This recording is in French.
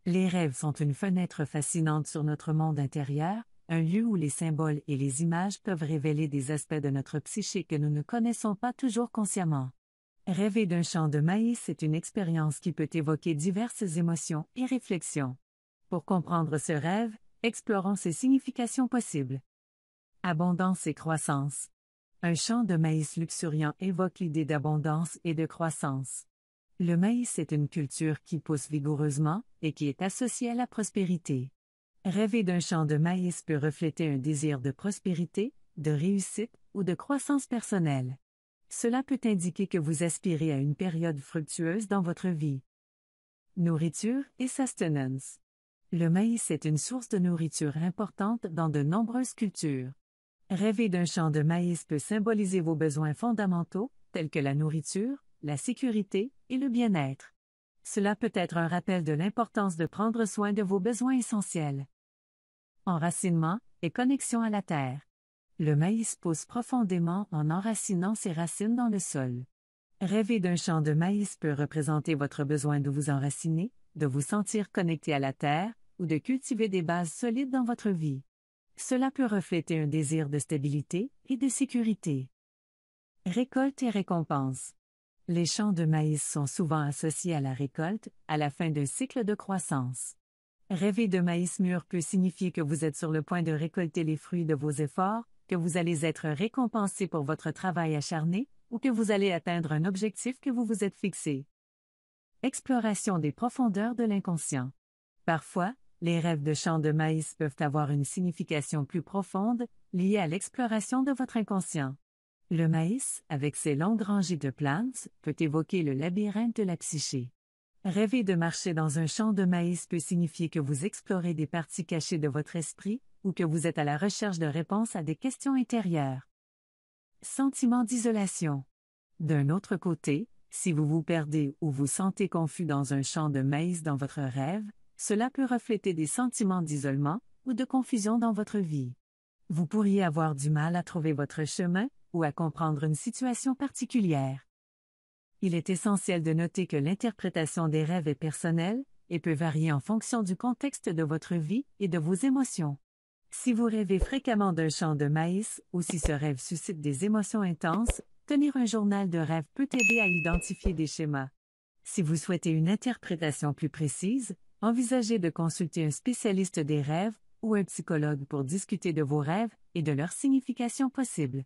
Les rêves sont une fenêtre fascinante sur notre monde intérieur, un lieu où les symboles et les images peuvent révéler des aspects de notre psyché que nous ne connaissons pas toujours consciemment. Rêver d'un champ de maïs est une expérience qui peut évoquer diverses émotions et réflexions. Pour comprendre ce rêve, explorons ses significations possibles. Abondance et croissance. Un champ de maïs luxuriant évoque l'idée d'abondance et de croissance. Le maïs est une culture qui pousse vigoureusement et qui est associée à la prospérité. Rêver d'un champ de maïs peut refléter un désir de prospérité, de réussite ou de croissance personnelle. Cela peut indiquer que vous aspirez à une période fructueuse dans votre vie. Nourriture et sustenance. Le maïs est une source de nourriture importante dans de nombreuses cultures. Rêver d'un champ de maïs peut symboliser vos besoins fondamentaux, tels que la nourriture, la sécurité et le bien-être. Cela peut être un rappel de l'importance de prendre soin de vos besoins essentiels. Enracinement et connexion à la terre. Le maïs pousse profondément en enracinant ses racines dans le sol. Rêver d'un champ de maïs peut représenter votre besoin de vous enraciner, de vous sentir connecté à la terre ou de cultiver des bases solides dans votre vie. Cela peut refléter un désir de stabilité et de sécurité. Récolte et récompense. Les champs de maïs sont souvent associés à la récolte, à la fin d'un cycle de croissance. Rêver de maïs mûr peut signifier que vous êtes sur le point de récolter les fruits de vos efforts, que vous allez être récompensé pour votre travail acharné, ou que vous allez atteindre un objectif que vous vous êtes fixé. Exploration des profondeurs de l'inconscient. Parfois, les rêves de champs de maïs peuvent avoir une signification plus profonde, liée à l'exploration de votre inconscient. Le maïs, avec ses longues rangées de plantes, peut évoquer le labyrinthe de la psyché. Rêver de marcher dans un champ de maïs peut signifier que vous explorez des parties cachées de votre esprit, ou que vous êtes à la recherche de réponses à des questions intérieures. Sentiment d'isolation. D'un autre côté, si vous vous perdez ou vous sentez confus dans un champ de maïs dans votre rêve, cela peut refléter des sentiments d'isolement ou de confusion dans votre vie. Vous pourriez avoir du mal à trouver votre chemin ou à comprendre une situation particulière. Il est essentiel de noter que l'interprétation des rêves est personnelle et peut varier en fonction du contexte de votre vie et de vos émotions. Si vous rêvez fréquemment d'un champ de maïs ou si ce rêve suscite des émotions intenses, tenir un journal de rêve peut aider à identifier des schémas. Si vous souhaitez une interprétation plus précise, envisagez de consulter un spécialiste des rêves ou un psychologue pour discuter de vos rêves et de leur signification possible.